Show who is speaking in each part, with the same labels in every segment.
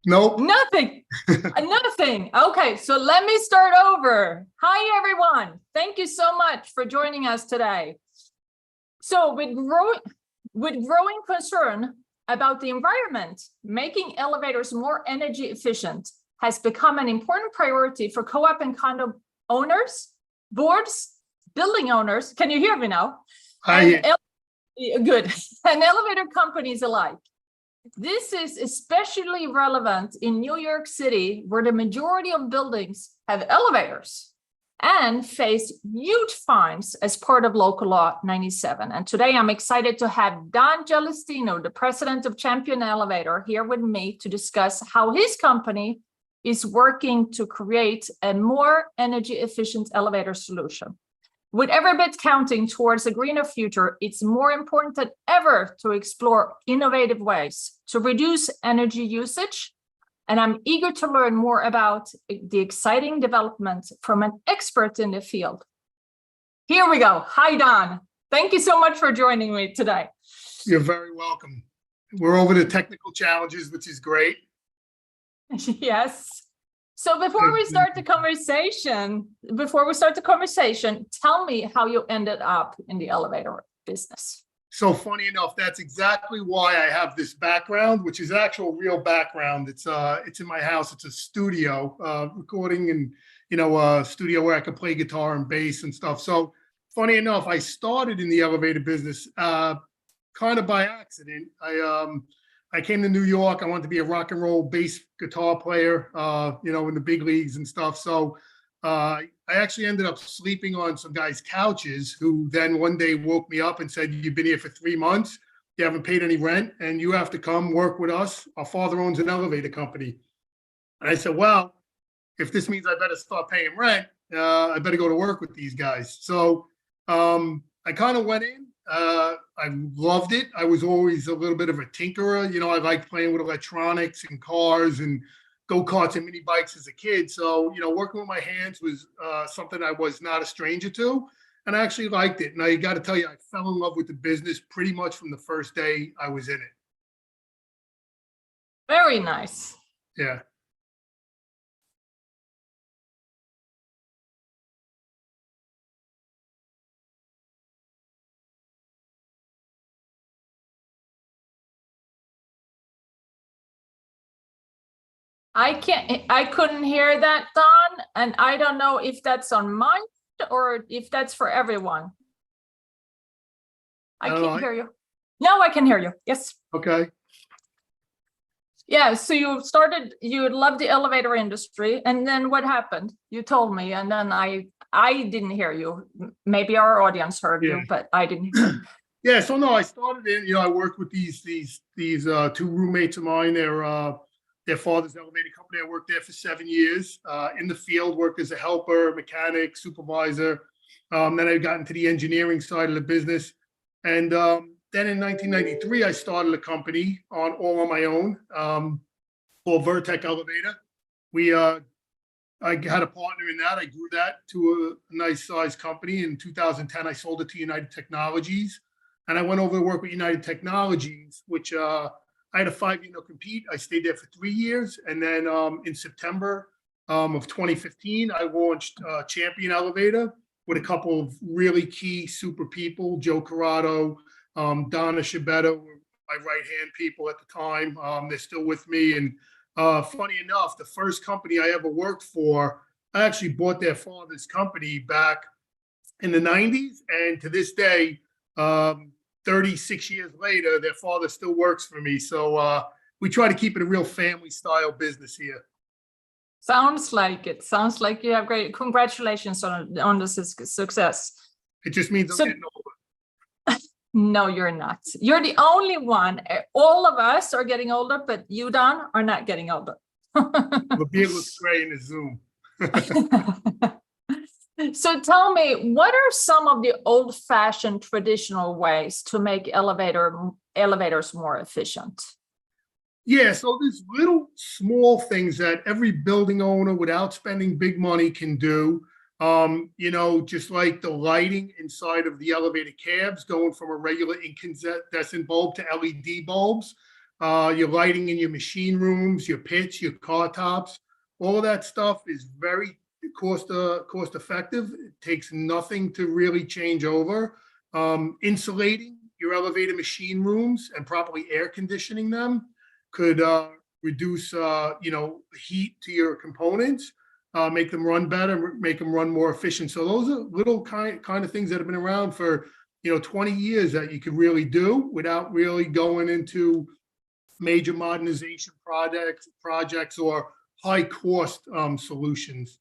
Speaker 1: Nope.
Speaker 2: Nothing. Nothing. Okay, so let me start over. Hi, everyone. Thank you so much for joining us today. So with growing concern about the environment, making elevators more energy efficient has become an important priority for co-op and condo owners, boards, building owners. Can you hear me now?
Speaker 1: Hi.
Speaker 2: Good. And elevator companies alike. This is especially relevant in New York City, where the majority of buildings have elevators and face huge fines as part of Local Law 97. And today I'm excited to have Don Gelestino, the president of Champion Elevator, here with me to discuss how his company is working to create a more energy efficient elevator solution. With every bit counting towards a greener future, it's more important than ever to explore innovative ways to reduce energy usage. And I'm eager to learn more about the exciting development from an expert in the field. Here we go. Hi, Don. Thank you so much for joining me today.
Speaker 1: You're very welcome. We're over the technical challenges, which is great.
Speaker 2: Yes. So before we start the conversation, tell me how you ended up in the elevator business.
Speaker 1: So funny enough, that's exactly why I have this background, which is actual real background. It's in my house. It's a studio, recording and, a studio where I can play guitar and bass and stuff. So funny enough, I started in the elevator business kind of by accident. I came to New York. I wanted to be a rock and roll bass guitar player, in the big leagues and stuff. So I actually ended up sleeping on some guys' couches who then one day woke me up and said, "You've been here for 3 months. You haven't paid any rent and you have to come work with us. Our father owns an elevator company." And I said, "Well, if this means I better start paying rent, I better go to work with these guys." So I kind of went in. I loved it. I was always a little bit of a tinkerer. I liked playing with electronics and cars and go-karts and mini bikes as a kid. So, working with my hands was something I was not a stranger to, and I actually liked it. And I got to tell you, I fell in love with the business pretty much from the first day I was in it.
Speaker 2: Very nice.
Speaker 1: Yeah.
Speaker 2: I couldn't hear that, Don, and I don't know if that's on mine or if that's for everyone. I can't hear you. No, I can hear you. Yes.
Speaker 1: Okay.
Speaker 2: Yeah, so you loved the elevator industry, and then what happened? You told me, and then I didn't hear you. Maybe our audience heard you, but I didn't hear you.
Speaker 1: Yeah, so no, I started in, I worked with these two roommates of mine. Their father's elevator company. I worked there for 7 years in the field, worked as a helper, mechanic, supervisor. Then I got into the engineering side of the business. And then in 1993, I started a company all on my own called Vertec Elevator. I had a partner in that. I grew that to a nice size company. In 2010, I sold it to United Technologies. And I went over to work with United Technologies, which I had a 5-year no compete. I stayed there for 3 years. And then in September of 2015, I launched Champion Elevator with a couple of really key super people, Joe Corrado, Donna Shabetta were my right-hand people at the time. They're still with me. And funny enough, the first company I ever worked for, I actually bought their father's company back in the 90s. And to this day, 36 years later, their father still works for me. So we try to keep it a real family style business here.
Speaker 2: Sounds like it. Sounds like you have great. Congratulations on the success.
Speaker 1: It just means I'm getting older.
Speaker 2: No, you're not. You're the only one. All of us are getting older, but you, Don, are not getting older.
Speaker 1: The beard looks gray in the Zoom.
Speaker 2: So tell me, what are some of the old-fashioned traditional ways to make elevators more efficient?
Speaker 1: Yeah, so there's little small things that every building owner without spending big money can do. Just like the lighting inside of the elevator cabs, going from a regular incandescent bulb to LED bulbs. your lighting in your machine rooms, your pits, your car tops. All of that stuff is very cost effective. It takes nothing to really change over. Insulating your elevator machine rooms and properly air conditioning them could reduce heat to your components, make them run better, make them run more efficient. So those are little kind of things that have been around for 20 years that you could really do without really going into major modernization projects or high cost solutions.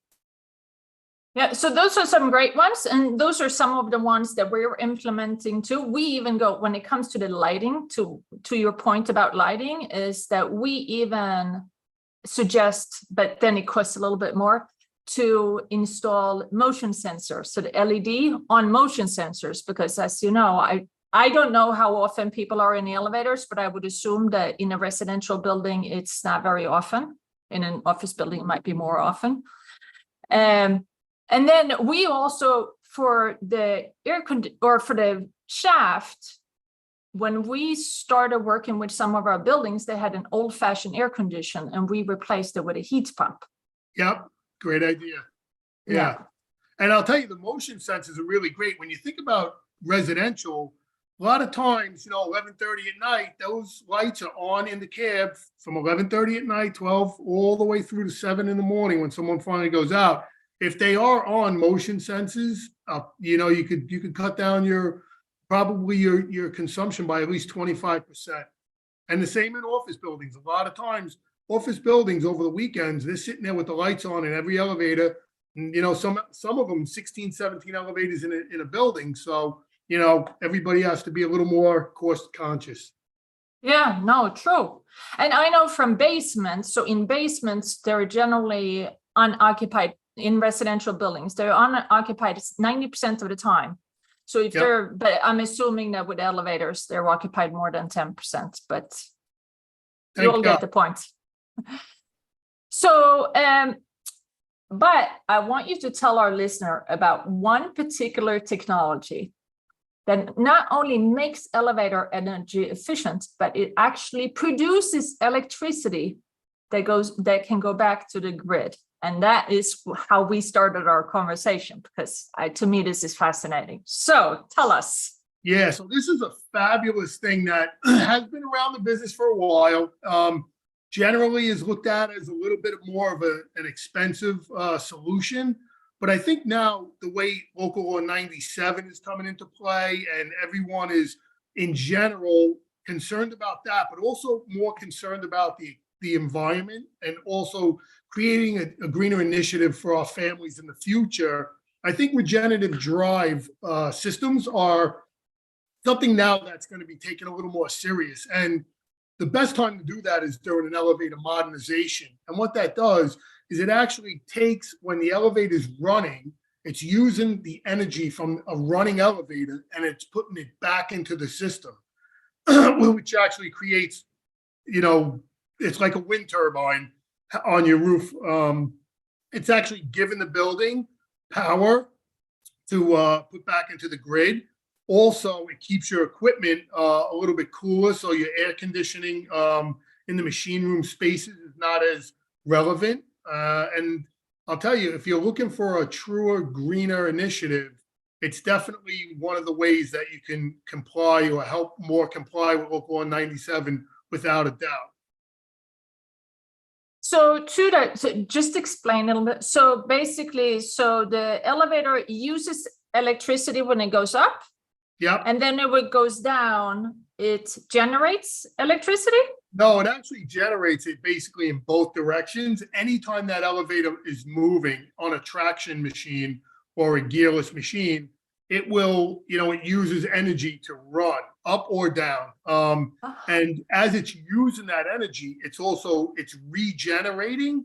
Speaker 2: Yeah, so those are some great ones, and those are some of the ones that we're implementing too. We even go, when it comes to the lighting, to your point about lighting, is that we even suggest, but then it costs a little bit more, to install motion sensors, so the LED on motion sensors, because as you know, I don't know how often people are in the elevators, but I would assume that in a residential building, it's not very often. In an office building, it might be more often. And then we also, for the for the shaft, when we started working with some of our buildings, they had an old-fashioned air condition, and we replaced it with a heat pump.
Speaker 1: Yep, great idea. Yeah. And I'll tell you, the motion sensors are really great. When you think about residential, a lot of times, 11:30 at night, those lights are on in the cab from 11:30 at night, 12, all the way through to 7 in the morning when someone finally goes out. If they are on motion sensors, you could cut down your consumption by at least 25%. And the same in office buildings. A lot of times, office buildings over the weekends, they're sitting there with the lights on in every elevator. And, some of them 16, 17 elevators in a building. So, everybody has to be a little more cost conscious.
Speaker 2: Yeah, no, true. And I know from basements, so in basements, they're generally unoccupied. In residential buildings, they're unoccupied 90% of the time. So if but I'm assuming that with elevators, they're occupied more than 10%, but you'll get the point. So, but I want you to tell our listener about one particular technology that not only makes elevator energy efficient, but it actually produces electricity that can go back to the grid. And that is how we started our conversation, because to me, this is fascinating. So tell us.
Speaker 1: Yeah, so this is a fabulous thing that has been around the business for a while. Generally is looked at as a little bit more of an expensive solution. But I think now the way Local Law 97 is coming into play, and everyone is in general concerned about that, but also more concerned about the environment and also creating a greener initiative for our families in the future. I think regenerative drive systems are something now that's going to be taken a little more serious. And the best time to do that is during an elevator modernization. And what that does is it actually takes, when the elevator is running, it's using the energy from a running elevator and it's putting it back into the system, which actually creates, it's like a wind turbine on your roof. It's actually giving the building power to put back into the grid. Also, it keeps your equipment a little bit cooler, so your air conditioning in the machine room spaces is not as relevant. And I'll tell you, if you're looking for a truer, greener initiative, it's definitely one of the ways that you can comply or help more comply with Local Law 97 without a doubt.
Speaker 2: So just explain a little bit. So basically, the elevator uses electricity when it goes up.
Speaker 1: Yeah.
Speaker 2: And then when it goes down, it generates electricity?
Speaker 1: No, it actually generates it basically in both directions. Anytime that elevator is moving on a traction machine or a gearless machine, it will, it uses energy to run up or down. And as it's using that energy, it's regenerating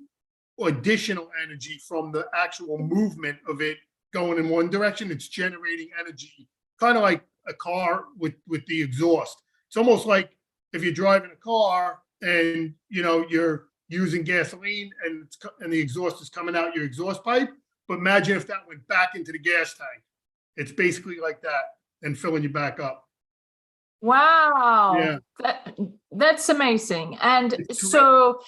Speaker 1: additional energy from the actual movement of it going in one direction. It's generating energy, kind of like a car with the exhaust. It's almost like if you're driving a car and, you're using gasoline and the exhaust is coming out your exhaust pipe. But imagine if that went back into the gas tank. It's basically like that and filling you back up.
Speaker 2: Wow,
Speaker 1: Yeah,
Speaker 2: that's amazing. And
Speaker 1: it's terrific.
Speaker 2: so,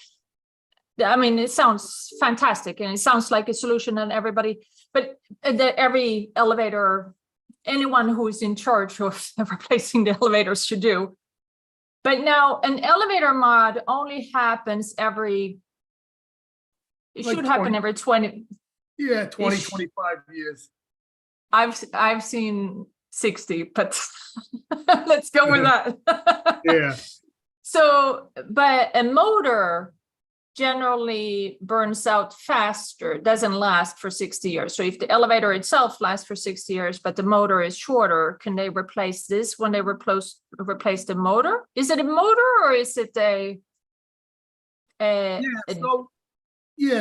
Speaker 2: I mean, it sounds fantastic and it sounds like a solution and everybody, but every elevator, anyone who is in charge of replacing the elevators should do. But now an elevator mod only happens it
Speaker 1: Like
Speaker 2: should happen
Speaker 1: 20,
Speaker 2: every 20.
Speaker 1: yeah, 20,
Speaker 2: Ish.
Speaker 1: 25 years.
Speaker 2: I've seen 60, but let's go with that.
Speaker 1: Yeah,
Speaker 2: So, but a motor generally burns out faster, doesn't last for 60 years. So if the elevator itself lasts for 60 years, but the motor is shorter, can they replace this when they replace the motor? Is it a motor or is it
Speaker 1: yeah.
Speaker 2: a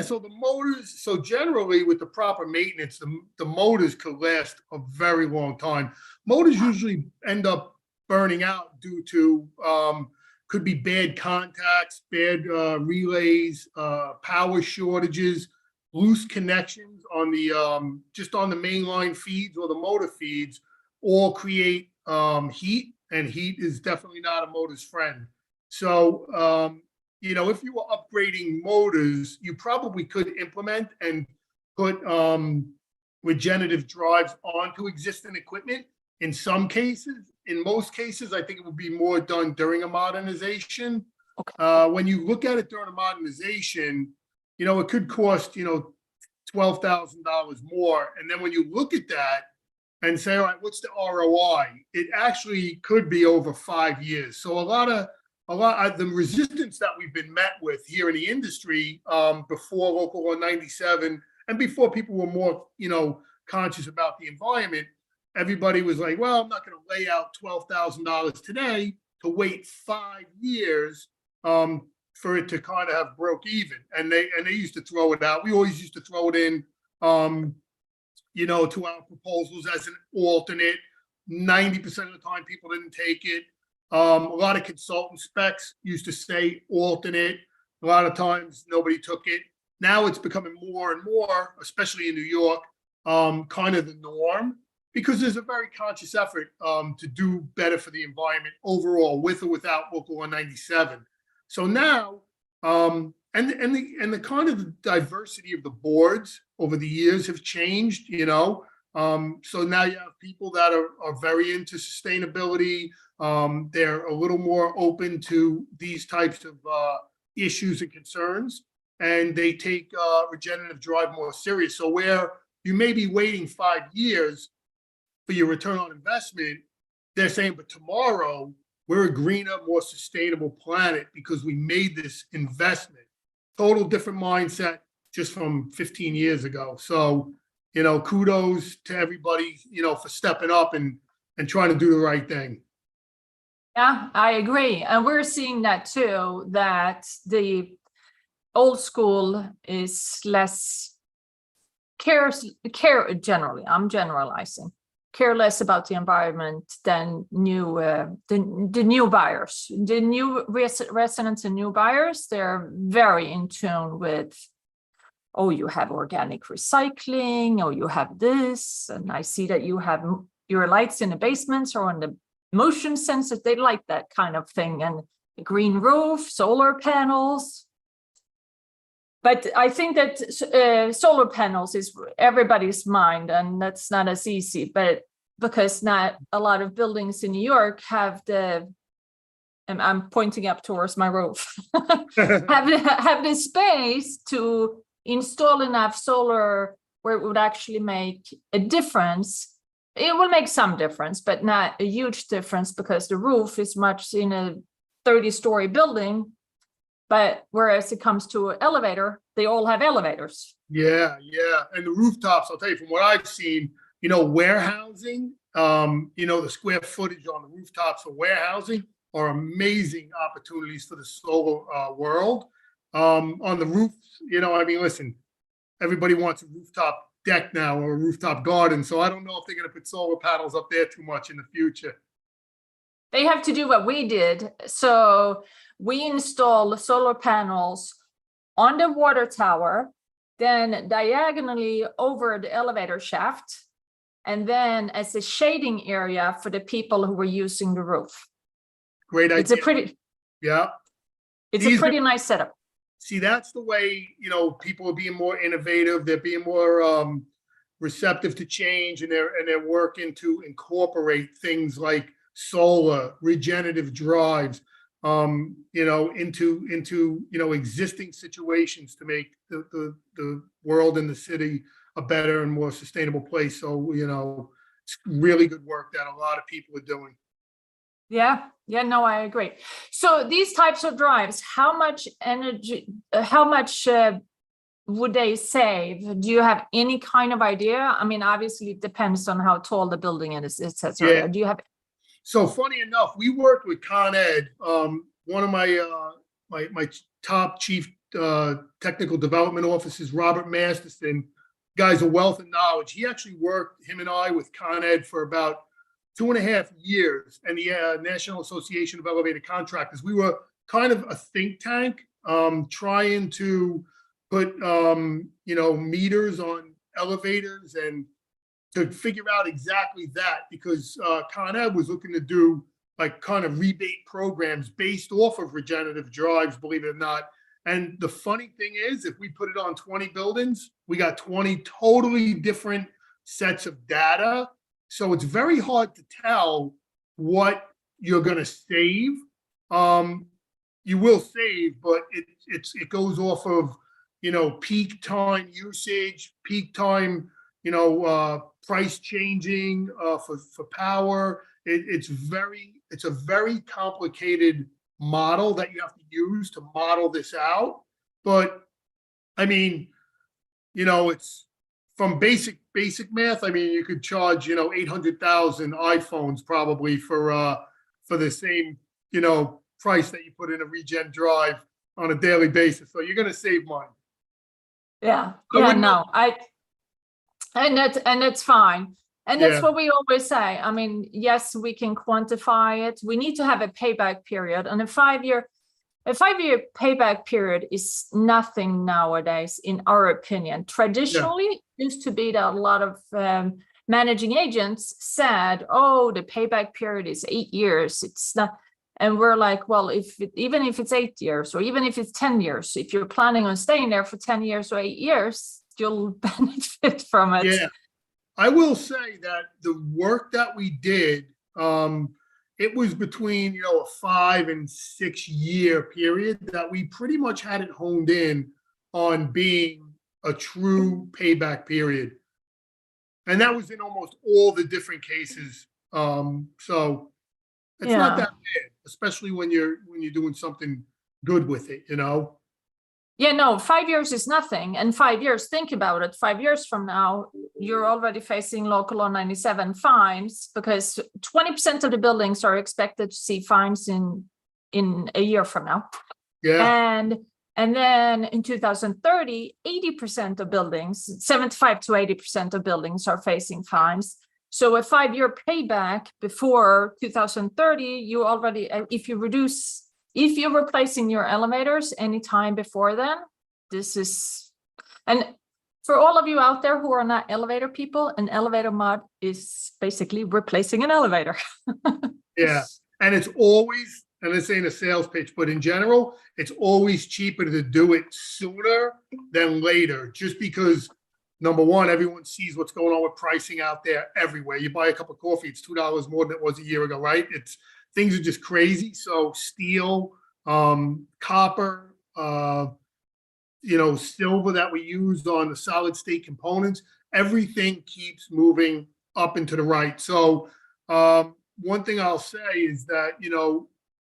Speaker 1: So the motors, so generally with the proper maintenance, the motors could last a very long time. Motors usually end up burning out due to could be bad contacts, bad relays, power shortages, loose connections on the just on the mainline feeds or the motor feeds, all create heat, and heat is definitely not a motor's friend. So if you were upgrading motors, you probably could implement and put regenerative drives onto existing equipment in some cases. In most cases, I think it would be more done during a modernization.
Speaker 2: Okay.
Speaker 1: When you look at it during a modernization, it could cost, $12,000 more. And then when you look at that and say, all right, what's the ROI? It actually could be over 5 years. So a lot of the resistance that we've been met with here in the industry before Local 197 and before people were more, conscious about the environment, everybody was like, well, I'm not going to lay out $12,000 today to wait 5 years for it to kind of have broke even. And they used to throw it out. We always used to throw it in, to our proposals as an alternate. 90% of the time, people didn't take it. A lot of consultant specs used to say alternate. A lot of times nobody took it. Now it's becoming more and more, especially in New York, kind of the norm, because there's a very conscious effort to do better for the environment overall, with or without Local 197. So now, and the kind of the diversity of the boards over the years have changed, so now you have people that are very into sustainability. They're a little more open to these types of issues and concerns, and they take regenerative drive more serious. So where you may be waiting 5 years for your return on investment, they're saying, but tomorrow we're a greener, more sustainable planet because we made this investment. Total different mindset just from 15 years ago. So, kudos to everybody, for stepping up and trying to do the right thing.
Speaker 2: Yeah, I agree. And we're seeing that too, that the old school is less care generally, I'm generalizing, care less about the environment than the new buyers. The new residents and new buyers, they're very in tune with, oh, you have organic recycling, oh, you have this, and I see that you have your lights in the basements or on the motion sensors. They like that kind of thing, and the green roof, solar panels. But I think that solar panels is everybody's mind, and that's not as easy. But because not a lot of buildings in New York have and I'm pointing up towards my roof, have the space to install enough solar where it would actually make a difference. It will make some difference, but not a huge difference, because the roof is much in a 30-story building. But whereas it comes to an elevator, they all have elevators.
Speaker 1: Yeah. And the rooftops, I'll tell you, from what I've seen, warehousing, the square footage on the rooftops for warehousing are amazing opportunities for the solar world. On the roofs, listen, everybody wants a rooftop deck now or a rooftop garden. So I don't know if they're going to put solar panels up there too much in the future.
Speaker 2: They have to do what we did. So we installed solar panels on the water tower, then diagonally over the elevator shaft, and then as a shading area for the people who were using the roof.
Speaker 1: Great
Speaker 2: It's a
Speaker 1: idea.
Speaker 2: pretty,
Speaker 1: Yeah.
Speaker 2: it's a
Speaker 1: These are-
Speaker 2: pretty nice setup.
Speaker 1: See, that's the way, people are being more innovative. They're being more receptive to change, and they're working to incorporate things like solar, regenerative drives, into existing situations to make the world and the city a better and more sustainable place. So, it's really good work that a lot of people are doing.
Speaker 2: Yeah, no, I agree. So these types of drives, how much energy, how much would they save? Do you have any kind of idea? I mean, obviously it depends on how tall the building is, et cetera.
Speaker 1: Yeah.
Speaker 2: Do you have?
Speaker 1: So funny enough, we worked with Con Ed. One of my top chief technical development officers, Robert Masterson, guy's a wealth of knowledge. He actually worked, him and I, with Con Ed for about 2.5 years, and the National Association of Elevator Contractors. We were kind of a think tank, trying to put meters on elevators and to figure out exactly that, because Con Ed was looking to do like kind of rebate programs based off of regenerative drives, believe it or not. And the funny thing is, if we put it on 20 buildings, we got 20 totally different sets of data. So it's very hard to tell what you're going to save. You will save, but it goes off of, peak time usage, peak time, price changing for power. It's a very complicated model that you have to use to model this out. But I mean, it's from basic math. I mean, you could charge 800,000 iPhones probably for the same price that you put in a regen drive on a daily basis. So you're going to save money.
Speaker 2: Yeah,
Speaker 1: wouldn't
Speaker 2: no, and that's fine. And that's
Speaker 1: Yeah.
Speaker 2: what we always say. I mean, yes, we can quantify it. We need to have a payback period, and a 5-year payback period is nothing nowadays, in our opinion. Traditionally, it used to be that a lot of managing agents said, "Oh, the payback period is 8 years." It's not, and we're like, well, even if it's 8 years, or even if it's 10 years, if you're planning on staying there for 10 years or 8 years, you'll benefit from it.
Speaker 1: Yeah. I will say that the work that we did, it was between, a 5 and 6 year period that we pretty much had it honed in on being a true payback period. And that was in almost all the different cases. So it's not that bad, especially when you're doing something good with it,
Speaker 2: Yeah, no, 5 years is nothing. And 5 years, think about it. 5 years from now, you're already facing local law 97 fines, because 20% of the buildings are expected to see fines in a year from now.
Speaker 1: Yeah.
Speaker 2: And then in 2030, 80% of buildings, 75 to 80% of buildings are facing fines. So a 5-year payback before 2030, you already, if you're replacing your elevators anytime before then, and for all of you out there who are not elevator people, an elevator mod is basically replacing an elevator.
Speaker 1: Yeah. And it's always, and this ain't a sales pitch, but in general, it's always cheaper to do it sooner than later, just because, number one, everyone sees what's going on with pricing out there everywhere. You buy a cup of coffee, it's $2 more than it was a year ago, right? Things are just crazy. So steel, copper, silver that we used on the solid state components, everything keeps moving up and to the right. So one thing I'll say is that,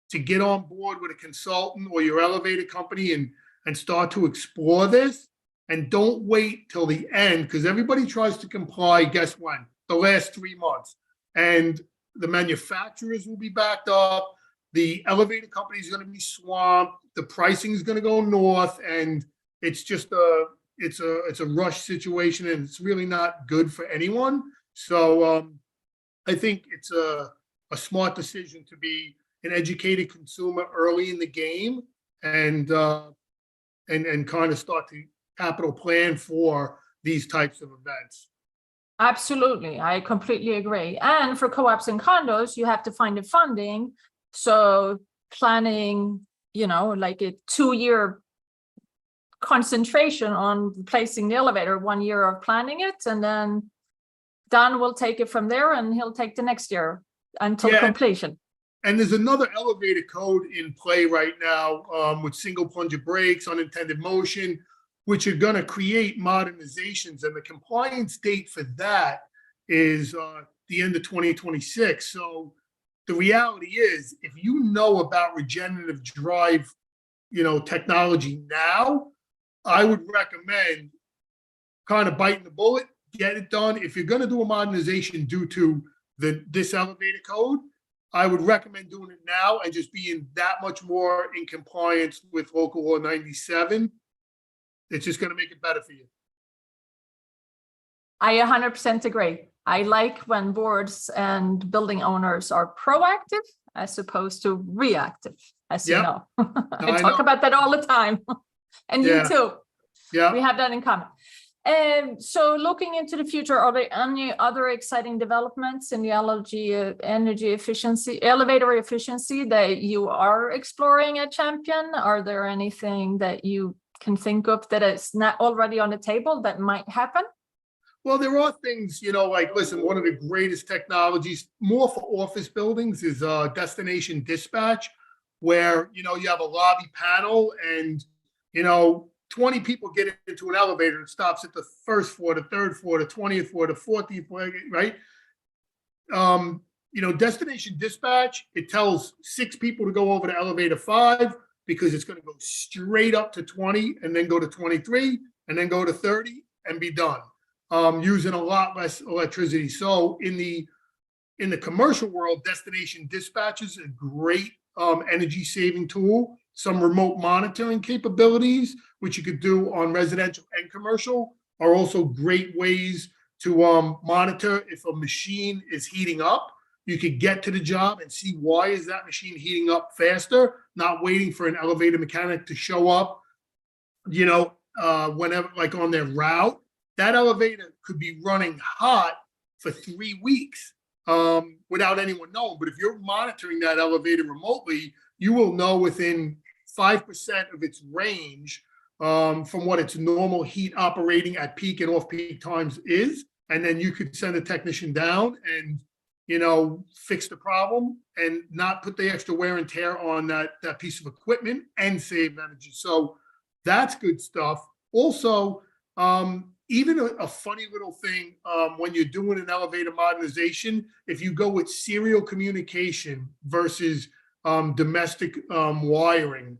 Speaker 1: to get on board with a consultant or your elevator company and start to explore this, and don't wait till the end, because everybody tries to comply, guess when? The last 3 months. And the manufacturers will be backed up. The elevator company is going to be swamped. The pricing is going to go north, and it's just it's a rush situation, and it's really not good for anyone. So I think it's a smart decision to be an educated consumer early in the game, and kind of start to capital plan for these types of events.
Speaker 2: Absolutely, I completely agree. And for co-ops and condos, you have to find the funding So planning, like a 2-year concentration on placing the elevator, 1 year of planning it, and then Don will take it from there, and he'll take the next year until completion.
Speaker 1: And there's another elevator code in play right now with single plunger brakes, unintended motion, which are going to create modernizations. And the compliance date for that is the end of 2026. So the reality is, if you know about regenerative drive, technology now, I would recommend kind of biting the bullet, get it done. If you're going to do a modernization due to this elevator code, I would recommend doing it now and just being that much more in compliance with local law 97. It's just going to make it better for you.
Speaker 2: I 100% agree. I like when boards and building owners are proactive as opposed to reactive, as you know. I talk about that all the time. And you too.
Speaker 1: Yeah.
Speaker 2: We have that in common. So looking into the future, are there any other exciting developments in the energy efficiency, elevator efficiency that you are exploring at Champion? Are there anything that you can think of that is not already on the table that might happen?
Speaker 1: Well, there are things, like, listen, one of the greatest technologies more for office buildings is destination dispatch, where, you have a lobby panel and, 20 people get into an elevator and stops at the first floor, the third floor, the 20th floor, the 14th floor, right? Destination dispatch, it tells 6 people to go over to elevator 5 because it's going to go straight up to 20 and then go to 23 and then go to 30 and be done, using a lot less electricity. So in the commercial world, destination dispatch is a great energy saving tool. Some remote monitoring capabilities, which you could do on residential and commercial, are also great ways to monitor if a machine is heating up. You could get to the job and see why is that machine heating up faster, not waiting for an elevator mechanic to show up, whenever, like on their route. That elevator could be running hot for 3 weeks without anyone knowing. But if you're monitoring that elevator remotely, you will know within 5% of its range from what its normal heat operating at peak and off-peak times is. And then you could send a technician down and, fix the problem and not put the extra wear and tear on that piece of equipment and save energy. So that's good stuff. Also, even a funny little thing, when you're doing an elevator modernization, if you go with serial communication versus domestic wiring,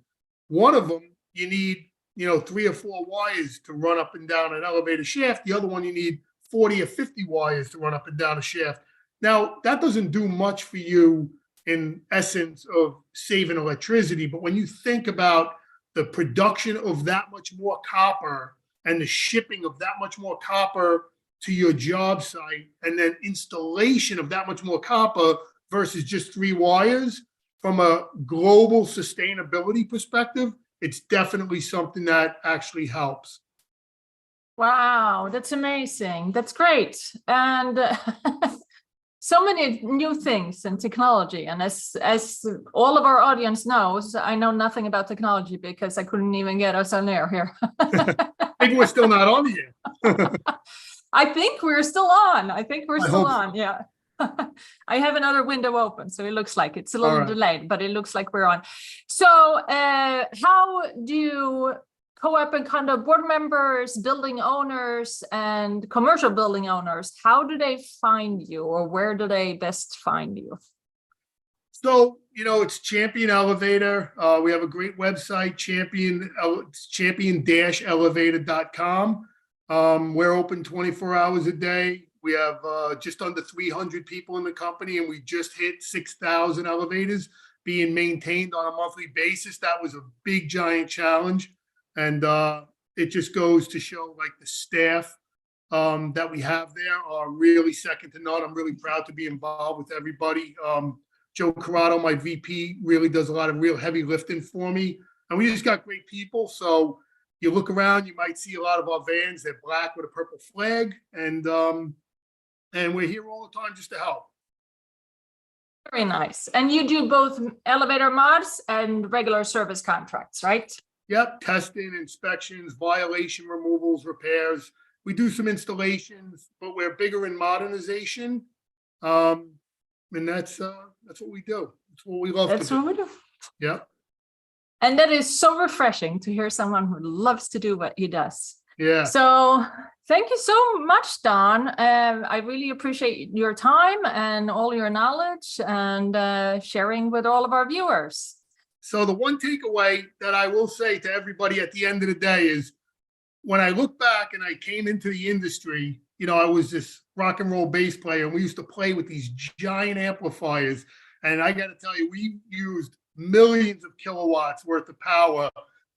Speaker 1: one of them you need 3 or 4 wires to run up and down an elevator shaft. The other one you need 40 or 50 wires to run up and down a shaft. Now that doesn't do much for you in essence of saving electricity, but when you think about the production of that much more copper and the shipping of that much more copper to your job site, and then installation of that much more copper versus just 3 wires, from a global sustainability perspective, it's definitely something that actually helps.
Speaker 2: Wow, that's amazing. That's great. And so many new things in technology. And as all of our audience knows, I know nothing about technology because I couldn't even get us on air here.
Speaker 1: Maybe we're still not on the air.
Speaker 2: I think we're still on. Yeah. I have another window open, so it looks like it's a little delayed, but it looks like we're on. So how do co-op and condo board members, building owners, and commercial building owners, how do they find you, or where do they best find you?
Speaker 1: So, it's Champion Elevator. We have a great website, champion-elevator.com. We're open 24 hours a day. We have just under 300 people in the company, and we just hit 6,000 elevators being maintained on a monthly basis. That was a big, giant challenge. And it just goes to show, like, the staff that we have there are really second to none. I'm really proud to be involved with everybody. Joe Corrado, my VP, really does a lot of real heavy lifting for me. And we just got great people. So you look around, you might see a lot of our vans. They're black with a purple flag. And we're here all the time just to help.
Speaker 2: Very nice. And you do both elevator mods and regular service contracts, right?
Speaker 1: Yep, testing, inspections, violation removals, repairs. We do some installations, but we're bigger in modernization. And that's what we do. That's what we love
Speaker 2: That's
Speaker 1: to do.
Speaker 2: what we do.
Speaker 1: Yep.
Speaker 2: And that is so refreshing to hear someone who loves to do what he does.
Speaker 1: Yeah.
Speaker 2: So thank you so much, Don. I really appreciate your time and all your knowledge and sharing with all of our viewers.
Speaker 1: So the one takeaway that I will say to everybody at the end of the day is when I look back and I came into the industry, I was this rock and roll bass player and we used to play with these giant amplifiers. And I got to tell you, we used millions of kilowatts worth of power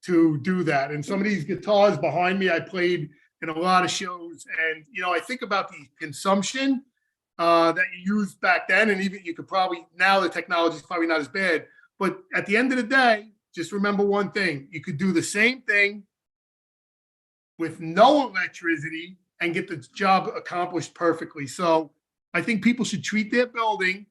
Speaker 1: to do that. And some of these guitars behind me, I played in a lot of shows. And, I think about the consumption that you used back then. And even you could probably, now the technology is probably not as bad. But at the end of the day, just remember one thing. You could do the same thing with no electricity and get the job accomplished perfectly. So I think people should treat their building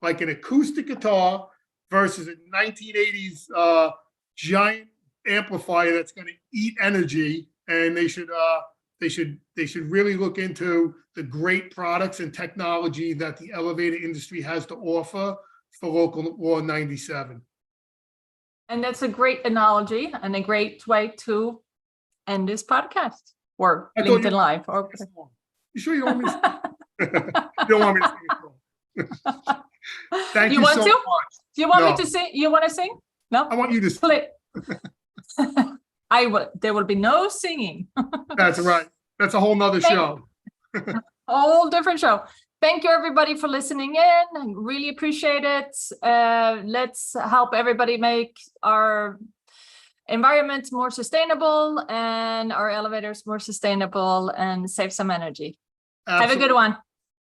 Speaker 1: like an acoustic guitar versus a 1980s giant amplifier that's going to eat energy. And they should really look into the great products and technology that the elevator industry has to offer for local law 97.
Speaker 2: And that's a great analogy and a great way to end this podcast or LinkedIn Live. Or
Speaker 1: you sure you don't want me to you don't want me to sing it? Thank you so much.
Speaker 2: Do you want me to sing? You want to sing? No?
Speaker 1: I want you to
Speaker 2: play. I will. There will be no singing.
Speaker 1: That's right. That's a whole nother show.
Speaker 2: A whole different show. Thank you, everybody, for listening in. Really appreciate it. Let's help everybody make our environment more sustainable and our elevators more sustainable and save some energy. Absolutely. Have a good one.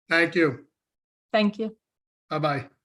Speaker 1: Thank you.
Speaker 2: Thank you.
Speaker 1: Bye-bye.